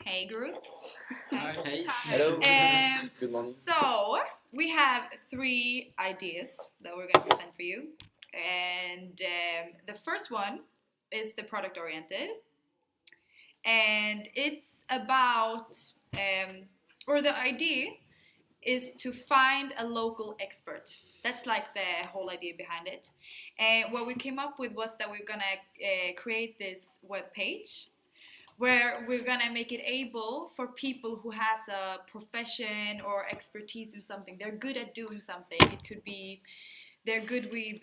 Hey group. Hi. Hey. Hi. Hello. Good morning. So we have 3 ideas that we're going to present for you, and the first one is the product oriented, and it's about or the idea is to find a local expert. That's like the whole idea behind it. And what we came up with was that we're gonna create this web page where we're gonna make it able for people who has a profession or expertise in something. They're good at doing something. It could be they're good with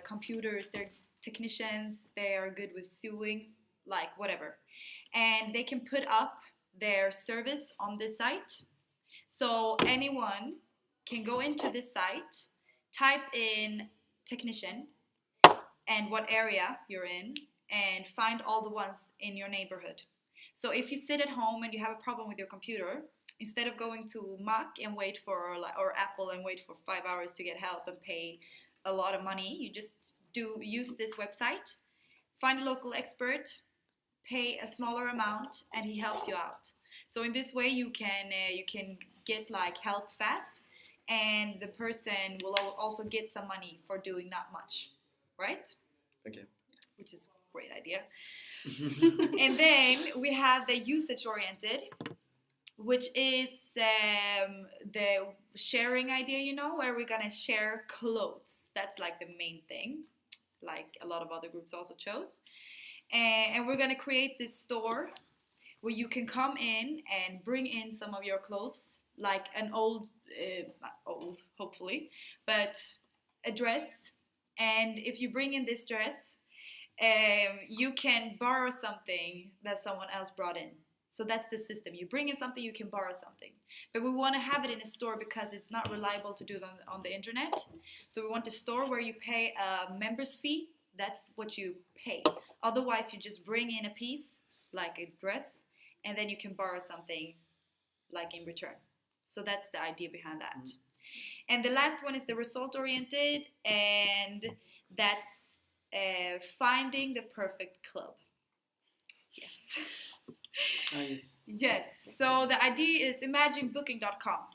computers, they're technicians, they are good with sewing, like whatever. And they can put up their service on this site. So anyone can go into this site, type in technician and what area you're in, and find all the ones in your neighborhood. So if you sit at home and you have a problem with your computer, instead of going to Mac and wait for, or Apple and wait for 5 hours to get help and pay a lot of money, you just use this website, find a local expert, pay a smaller amount, and he helps you out. So in this way you can get like help fast, and the person will also get some money for doing not much, right? Okay. Which is a great idea. And then we have the usage oriented, which is the sharing idea, you know, where we're gonna share clothes. That's like the main thing, like a lot of other groups also chose. And we're gonna create this store where you can come in and bring in some of your clothes, like an old, not old, hopefully, but a dress. And if you bring in this dress, you can borrow something that someone else brought in. So that's the system. You bring in something, you can borrow something. But we want to have it in a store because it's not reliable to do it on the internet. So we want a store where you pay a member's fee. That's what you pay. Otherwise, you just bring in a piece, like a dress, and then you can borrow something like in return. So that's the idea behind that. Mm. And the last one is the result-oriented, and that's finding the perfect club. Yes. Yes. Yes. So the idea is imagine booking.com.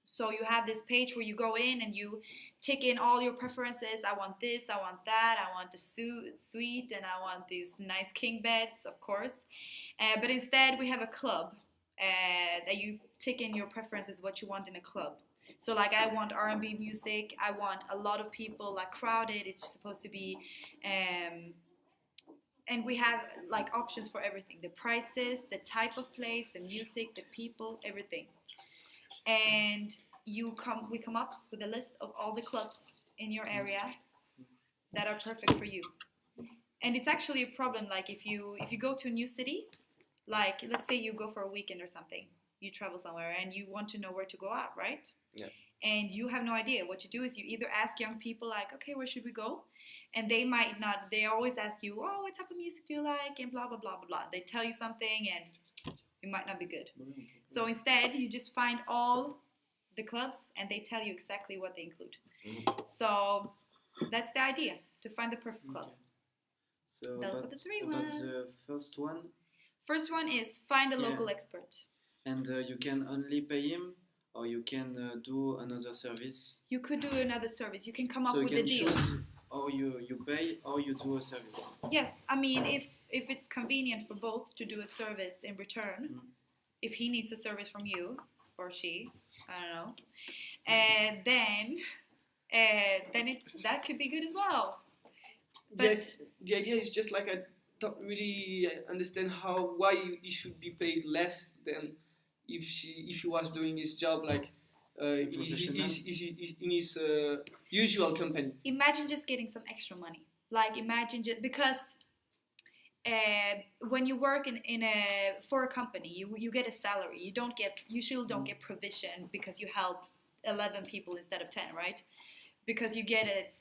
So you have this page where you go in and you tick in all your preferences. I want this, I want that, I want the suite, and I want these nice king beds, of course. But instead we have a club that you tick in your preferences, what you want in a club. So like I want R&B music, I want a lot of people, like crowded, it's supposed to be, and we have like options for everything. The prices, the type of place, the music, the people, everything. And we come up with a list of all the clubs in your area that are perfect for you. And it's actually a problem, like if you go to a new city, like let's say you go for a weekend or something, you travel somewhere and you want to know where to go out, right? Yeah. And you have no idea. What you do is you either ask young people like, okay, where should we go? And they might not, they always ask you, oh, what type of music do you like? And blah, blah, blah, blah, blah. They tell you something and it might not be good. So instead, you just find all the clubs and they tell you exactly what they include. Mm-hmm. So that's the idea, to find the perfect club. So those are the 3 ones. About the first one? First one is find a local expert. And you can only pay him, or you can do another service? You could do another service. You can come up with a deal. Or you pay, or you do a service. Yes, I mean, if it's convenient for both to do a service in return, if he needs a service from you, or she, I don't know, and then that could be good as well. But the idea is just like I don't really understand why he should be paid less than if he was doing his job like in his usual company. Imagine just getting some extra money. Like imagine because when you work for a company, you get a salary. You usually don't get provision because you help 11 people instead of 10, right? Because you get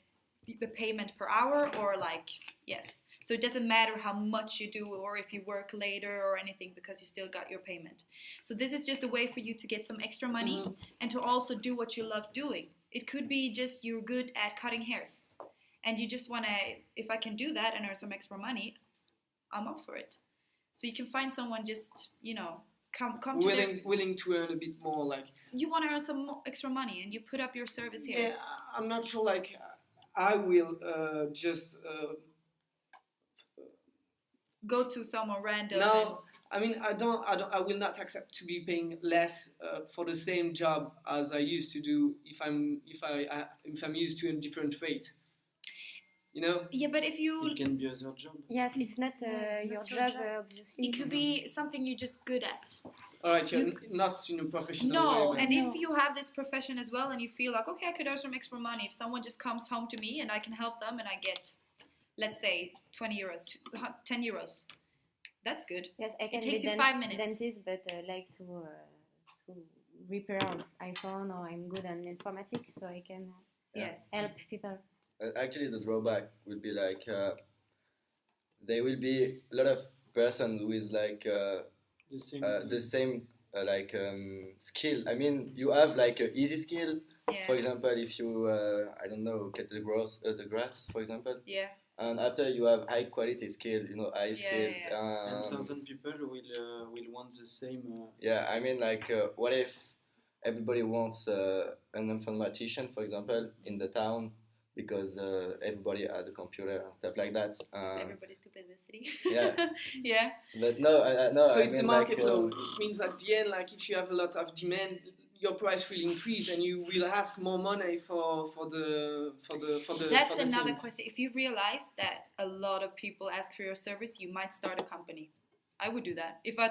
the payment per hour or like, yes. So it doesn't matter how much you do or if you work later or anything because you still got your payment. So this is just a way for you to get some extra money and to also do what you love doing. It could be just you're good at cutting hairs and you just want to, if I can do that and earn some extra money, I'm up for it. So you can find someone just, come to their, willing to earn a bit more, like. you want to earn some extra money and you put up your service here. Yeah, I'm not sure. Like, I will just go to someone random. no. I mean, I will not accept to be paying less for the same job as I used to do if I'm used to a different rate. You know? Yeah, but if you, It can be other job. Yes, it's not your job, obviously. it could be something you're just good at. All right, yeah, not in a professional No, way. and if you have this profession as well and you feel like, okay, I could earn some extra money if someone just comes home to me and I can help them and I get, let's say, 20 euros, 10 euros. That's good. Yes, I can It takes be you 5 minutes. dentist, but like to repair of iPhone, or I'm good at informatics, so I can Yes. help people. Actually, the drawback would be like there will be a lot of person with like The same. skill. I mean, you have like an easy skill. Yeah. For example, if you I don't know, cut the grass, for example, Yeah. and after you have high quality skill, high skills. And certain people will want the same. Yeah, I mean, like, what if everybody wants an informatician, for example, in the town, because everybody has a computer and stuff like that. Everybody's stupid in the city. Yeah. Yeah. But no, no. So I it's mean, a market like, law. It means at the end, like, if you have a lot of demand, your price will increase, and you will ask more money for the That's for the another things. question. If you realize that a lot of people ask for your service, you might start a company. I would do that. If I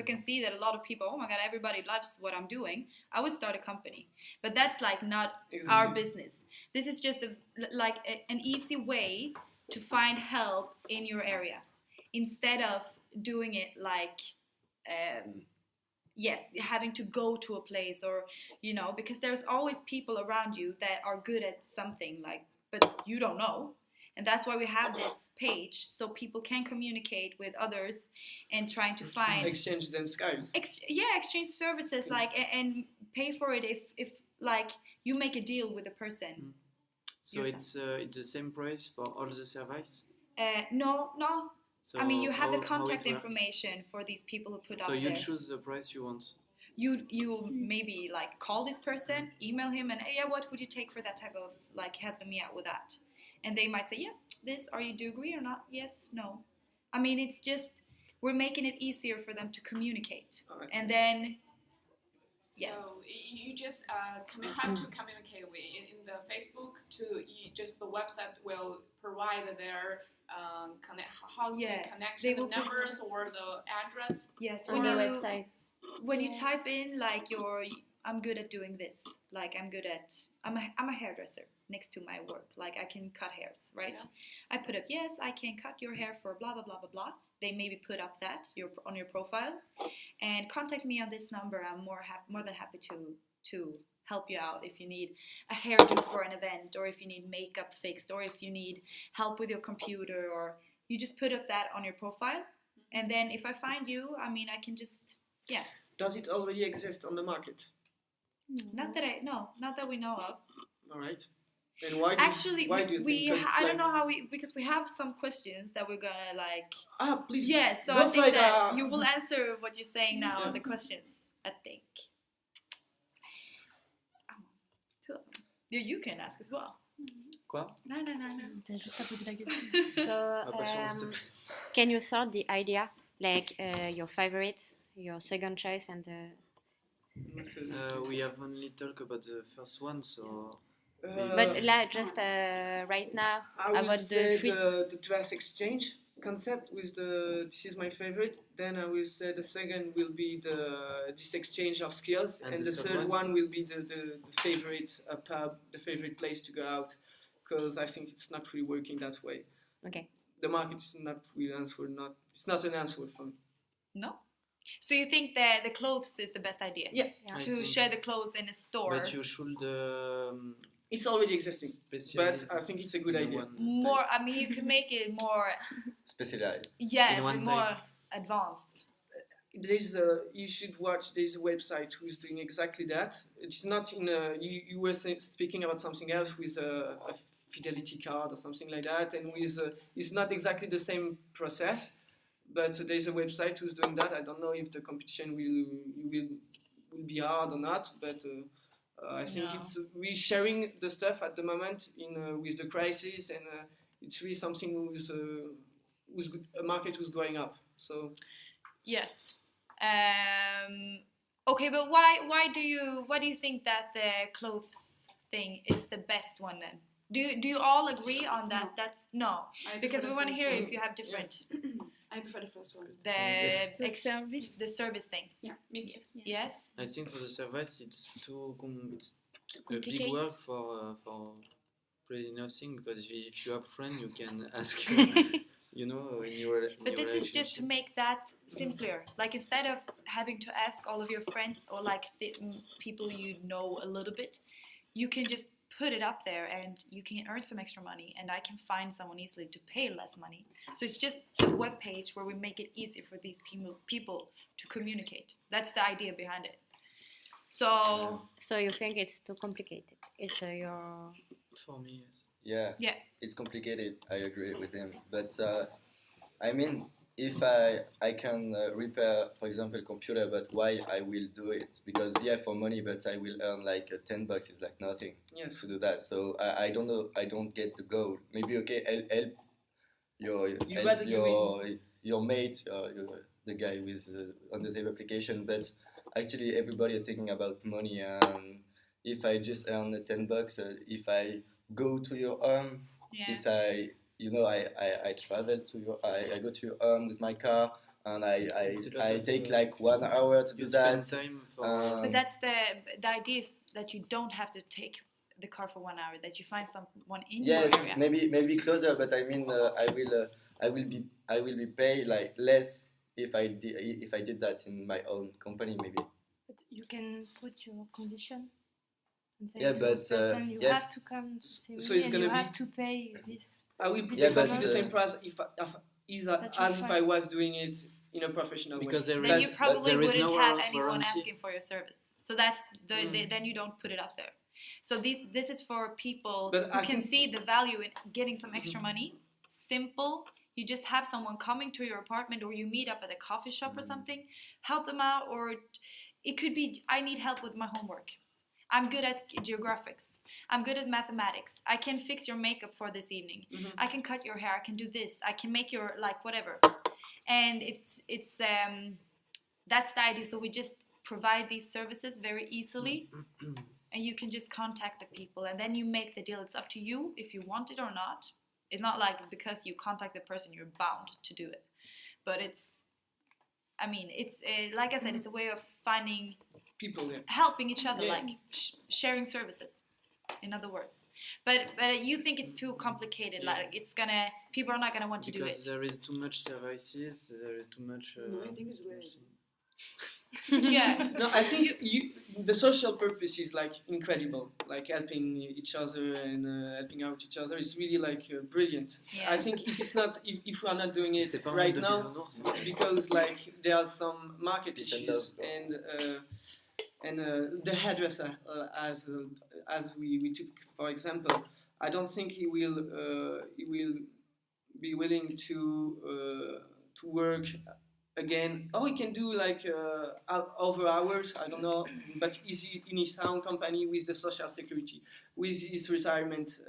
can see that a lot of people, oh my god, everybody loves what I'm doing, I would start a company. But that's like not our business. This is just an easy way to find help in your area, instead of doing it like, having to go to a place, or because there's always people around you that are good at something, like, but you don't know. And that's why we have this page, so people can communicate with others and trying to find Exchange them skills. exchange services, like, and pay for it if like you make a deal with a person. So it's the same price for all the service. No. So I mean, you have the how contact it work? information for these people who put So out you there. choose the price you want. You maybe like call this person, email him, and hey, what would you take for that type of, like, helping me out with that? And they might say, yeah, this, or you do agree or not? Yes, no. I mean, it's just, we're making it easier for them to communicate. Alright. And then, yeah. So you just have to communicate with in the Facebook just the website will provide their Yes, the connection, they the will put numbers this. or the address. Yes, On the website. when you Yes. type in like I'm good at doing this, like I'm a hairdresser next to my work, like I can cut hairs, right? Yeah. I put up, yes, I can cut your hair for blah blah blah blah blah. They maybe put up that on your profile, and contact me on this number. I'm more than happy to help you out if you need a hairdo for an event, or if you need makeup fixed, or if you need help with your computer, or you just put up that on your profile, and then if I find you, I mean, I can just Does it already exist on the market? Not that we know of. All right. And why do you think? 'Cause it's I don't like- know how because we have some questions that we're gonna like. Please. Yes, so go I for think it, that you will answer what you're saying now Yeah. on the questions. I think. Two of them. You can ask as well. Quoi? No. T'as juste à poser la question. So, Pas sur Instagram. can you sort the idea, like your favorites, your second choice, and We have only talked about the first one, so but like just right now I would about say the free. the dress exchange concept with this is my favorite. Then I will say the second will be this exchange of skills, And and the the third third one? one will be the favorite pub, the favorite place to go out, because I think it's not really working that way. Okay. The market is not really answer. It's not an answer for me. No. So you think that the clothes is the best idea? Yeah. Yeah. I To think- share the clothes in a store. But you should It's already existing, but specialize I think it's a good in idea. one More. type. I mean, you can make it more. specialized. Yes, In one more type. advanced. You should watch. There's a website who's doing exactly that. It's not in a. You were speaking about something else with a fidelity card or something like that, and with it's not exactly the same process, but there's a website who's doing that. I don't know if the competition will be hard or not, but I think No. it's we sharing the stuff at the moment in with the crisis, and it's really something who's a market who's growing up. So Yes. Okay, but why do you think that the clothes thing is the best one then? Do you all agree on that? No. That's no, I because prefer we the want to first hear one. if you have different I prefer the first one. the service. the service thing. Yeah, me. Yes. I think for the service it's it's a big complicated. work for pretty nothing, because if you have friends you can ask you know in your But this is just to relationship. make that simpler. Like instead of having to ask all of your friends or like the people you know a little bit, you can just put it up there and you can earn some extra money, and I can find someone easily to pay less money. So it's just a web page where we make it easy for these people to communicate. That's the idea behind it. So So you think it's too complicated? It's your For me, yes. Yeah. Yeah. It's complicated. I agree with him. But I mean, if I can repair, for example, computer, but why I will do it? Because yeah, for money, but I will earn like $10 is like nothing yes, to do that. So I don't know. I don't get the goal. Maybe okay, help You rather do your mate, the guy with on the same application, but actually everybody is thinking about money. And if I just earn $10, if I go to your yeah. if I travel to your I go to your with my car, and It's a lot I of, take like 1 hour to You do spend that. time for But that's the idea is that you don't have to take the car for 1 hour. That you find someone in Yes, your area. maybe closer, but I mean I will be paid like less if I did that in my own company maybe. But you can put your condition and say Yeah, to but, this person, you yeah. have to come to see So me it's and gonna you be- have to pay this. I will put Yeah, exactly but, the same price if That's as if fine. I was doing it in a professional because way. there Then is you That's- probably there is wouldn't no have anyone warranty. asking for your service. So that's then you don't put it up there. So this is for people But who I can think- see the value in getting some extra money. Simple. You just have someone coming to your apartment, or you meet up at a coffee shop or something. Help them out, or it could be I need help with my homework. I'm good at geographics. I'm good at mathematics. I can fix your makeup for this evening. Mhm. I can cut your hair. I can do this. I can make your like whatever. And it's that's the idea. So we just provide these services very easily, and you can just contact the people, and then you make the deal. It's up to you if you want it or not. It's not like because you contact the person you're bound to do it. But it's like I said, it's a way of finding People, yeah. helping each other, Yeah. like sharing services. In other words, but you think it's too complicated. Yeah. Like people are not gonna want to do Because it. there is too much services, there is too much. No, I think it's great. Yeah. No, I think the social purpose is like incredible, like helping each other and helping out each other. It's really like brilliant. Yeah. I think if we are not doing it C'est pas un right monde de now, bisounours. it's because like there are some market Peace and issues, love. and the hairdresser as we took for example, I don't think he will be willing to work again. Oh, he can do like over hours, I don't know, but is he in his own company with the social security, with his retirement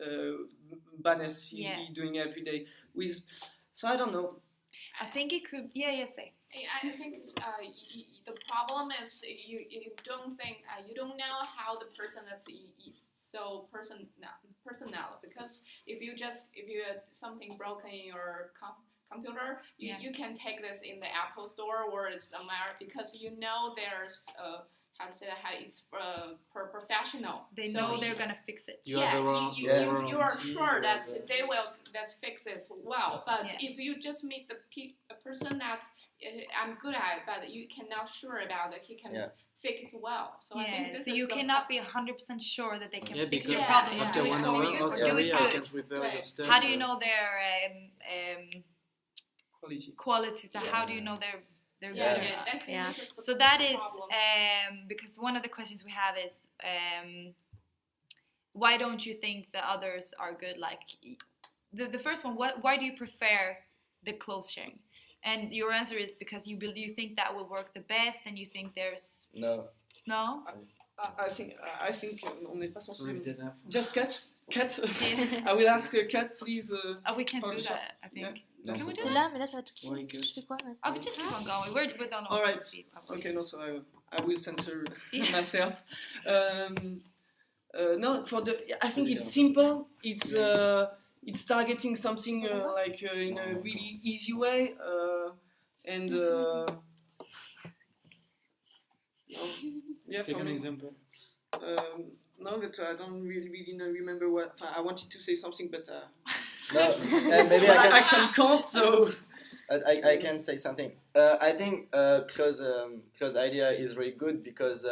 bonus Yeah. he doing every day with, so I don't know. I think it could. Yeah. Say. I think the problem is you don't think you don't know how the person that's so personal, because if you had something broken in your computer, you can take this in the Apple Store or it's somewhere, because you know there's how to say that, how it's per professional. They So know they're gonna fix it. You have a you are warranty, sure that you have they will fix this well. But Yes. if you just meet a person that I'm good at, but you cannot sure about that he can Yeah. fix well. So I think Yeah. this So is you the cannot be 100% sure that they can Yeah, fix because your Yeah, problem. yeah. after do it 1 for hour, you, oh or do sorry, it I good. can't repair your Right. stuff. How do you know their Quality. qualities? Yeah. How do you know they're Yeah, good or yeah, not? I think Yeah. this is the So that is problem. because one of the questions we have is why don't you think the others are good? Like the first one, why do you prefer the clothes sharing? And your answer is because you think that will work the best, and you think there's No. no. I think on n'est pas censé. Sorry, did Just cut. Yeah. I will ask Kat, please. We can for do the shop. that. I think. No, Can we do C'est that? là, mais là ça va tout de Ouais, suite. que- Je fais quoi ouais. Oh, we just keep on going. We're done. All right. Okay, no, so I will censor Yeah. myself. No, I think it's simple. It's targeting something like in a really easy way, and yeah. Take for an me, example. no, but I don't really remember what I wanted to say something, but No, maybe I I can. actually can't. So I can say something. I think close idea is really good because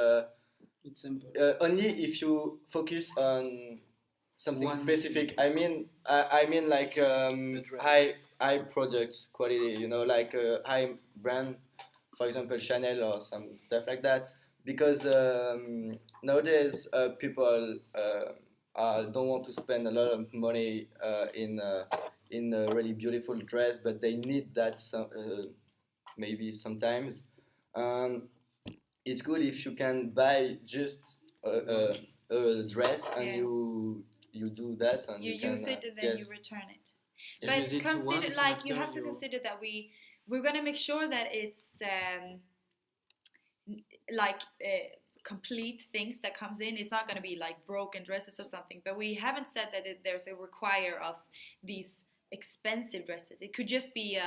It's simple. only if you focus on something One specific. I mean like The high dress. product quality. You know, like high brand, for example, Chanel or some stuff like that. Because nowadays people don't want to spend a lot of money in a really beautiful dress, but they need that maybe sometimes. It's good if you can buy just a dress and Yeah. you do that and You you can use it and then yes. you return it. You But use it consider, once like, and you after have to consider that we're gonna make sure that it's like complete things that comes in. It's not gonna be like broken dresses or something. But we haven't said that there's a require of these expensive dresses. It could just be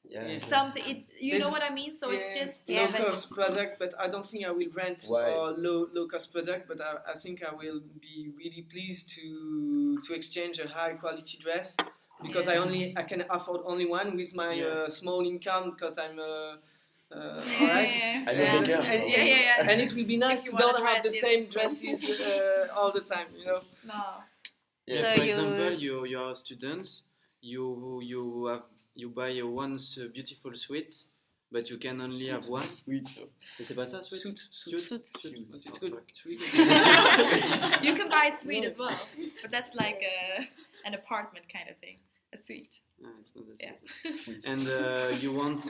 Yeah. something. You know There's- what I mean? So it's just Yeah, low but- cost product, but I don't think I will rent Why? a low cost product. But I think I will be really pleased to exchange a high quality dress because Yeah. I can afford only one with my Yeah. small income because I'm yeah, alright. yeah, I know Yeah. the girl. And, yeah. and it will be nice If to you want don't a have the dress, same yes. dresses all the time, you know. No. Yeah. So For you- example, you are students. You buy one beautiful suite, but you can only have one. Sweet. Et c'est pas ça, suite? Suit. Suit. It's Oh, good. fuck. It's really good. You can buy a suite as well, but that's like an apartment kind of thing. A suite. No, it's not the same. Yeah. And you want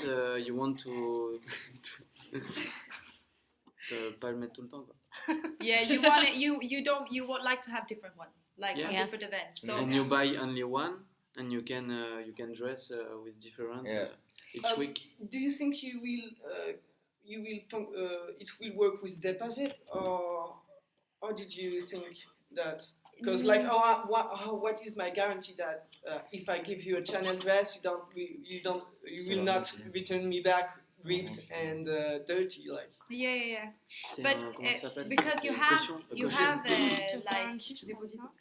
to pas le mettre tout le temps, quoi. Yeah, you want it. You would like to have different ones, like Yeah. on Yes. different events. So And you buy only one, and you can dress with different Yeah. each week. Do you think it will work with deposit or did you think that? Because like what is my guarantee that if I give you a Chanel dress you will not return me back ripped and dirty like. yeah. C'est But comment ça s'appelle? because C'est you une have caution. you Caution. have like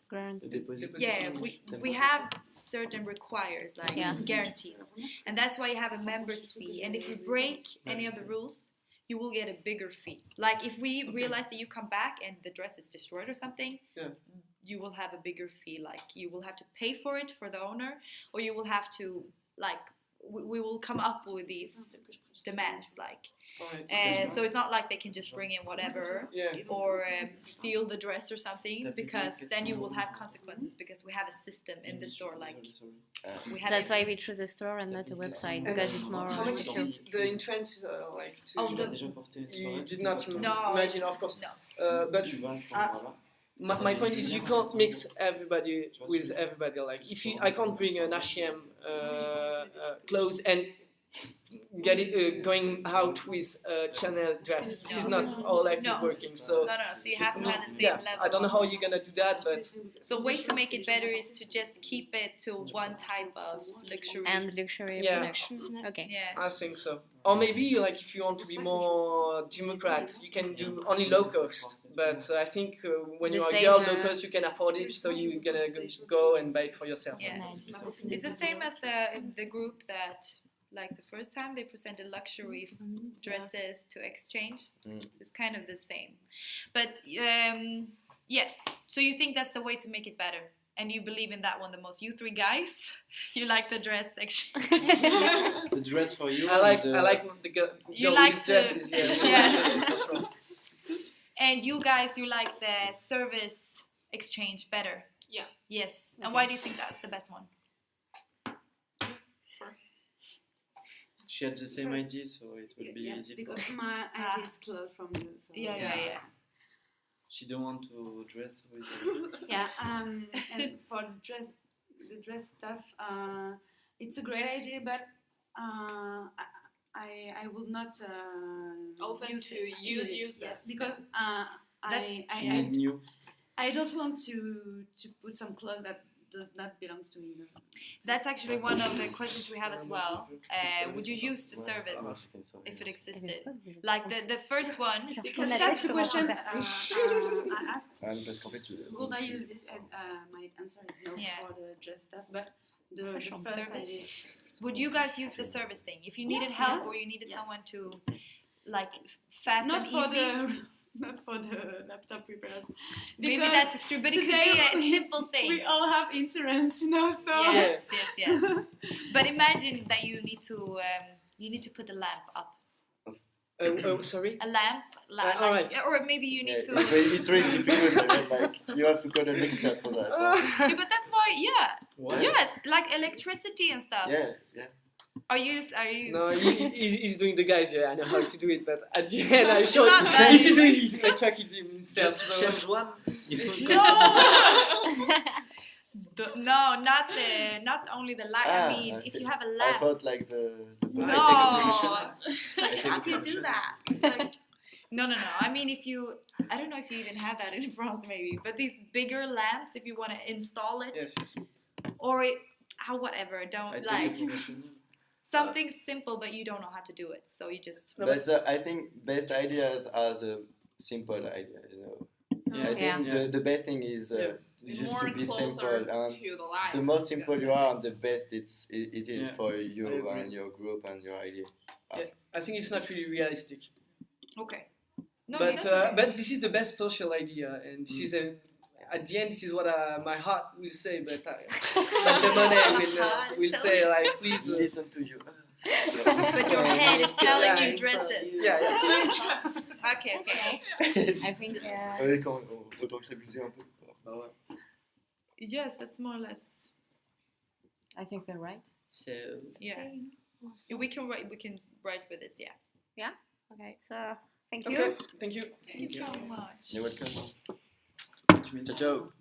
Grant. Le déposit. yeah we have certain requires like Yes. guarantees, and that's why you have a members fee. And if you break any of the rules, you will get a bigger fee. Like if we realize that you come back and the dress is destroyed or something, Yeah. you will have a bigger fee. Like you will have to pay for it for the owner, or you will have to like we will come up with these demands like. Alright. So it's not like they can just bring in whatever Yeah. or steal the dress or something, because then you will have consequences, because we have a system in the store like we have. That's why we choose a store and not a website, because it's more How much is secure. it, the entrance like to? Oh, Tu the- l'as déjà porté une You soirée, did tu not t'es pas No, imagine, it's- of course. no. But Tu vas à cet endroit-là. my point is you can't mix everybody with everybody. Like if I can't bring an H&M clothes and get it going out with a Chanel dress. This is not how life is No. working. So No. So you have to have the same yeah, level. I don't know how you're gonna do that, but So way to make it better is to just keep it to one type of luxury. And luxury Yeah. production. Okay. yeah. I think so. Or maybe like if you want to be more democrat, you can do only low cost. But I think when The you're a same, girl, low cost you can afford it, so you're gonna go and buy it for yourself. Yeah. Nice. It's the same as the group that, like the first time they presented luxury dresses to exchange. Mm. It's kind of the same. But yes, so you think that's the way to make it better, and you believe in that one the most. You three guys, you like the dress exchange. The dress for you. I like the You girl like with to- dresses. Yeah. Yeah. And you guys, you like the service exchange better. Yeah. Yes. And why do you think that's the best one? She had the same idea, so it would be yes, easy for because her. my idea is close from you. So Yeah. She don't want to dress with you. Yeah, and for the dress stuff, it's a great idea, but I will not Open use to it. use Yes, this. because She need new. I don't want to put some clothes that does not belong to me. That's actually one of the questions we have as well. Would you use the service if it existed? Like the first one, Because la that's tête the sur question un I asked. Parce qu'en fait, Would I use this? And my answer is no Yeah. for the dress stuff. But the From first service. idea. would you guys use the service thing if you needed help or you needed Yes. someone to like fast Not and for easy? not for the laptop repairs. Maybe Because that's extreme, but it could today be a we- simple thing. We all have insurance, you know. So Yes, yes. But imagine that you need to put a lamp up. Sorry. A lamp, all right. or maybe you need to. It's really difficult. Like you have to call an expert for that. Yeah, but that's why, What? yes, like electricity and stuff. Yeah. Are you? No, he's doing the guys. Yeah, I know how to do it, but at the end, I showed Not that if he do it, he's electric himself. Just So. change one. You No, not only the light. I mean, if you have a I lamp. thought like the No. It's Like, how do you do that? It's like, no. I mean, I don't know if you even have that in France, maybe, but these bigger lamps, if you want to install it, Yes. or whatever, don't like something simple, but you don't know how to do it, so you just. But I think best ideas are the simple ideas. You know, I think Yeah. the best thing is just More to be closer simple. And to the life. the more simple you are, and the best it is Yeah, for I you agree. and your group and your idea. I think it's not really realistic. Okay. No, But that's okay. but this is the best social idea, and this is at the end, this is what my heart will say. But the money will say like, please. Listen to you. But your head is telling Yeah, you dresses. Yeah. Okay. I think Ouais, autant que s'amuser un peu. Yes, that's more or less. I think we're right. So, Yeah. We can write for this. Yeah. Okay, so thank you. Okay. Thank you. Thank you so much. You're welcome. tu mets Ciao.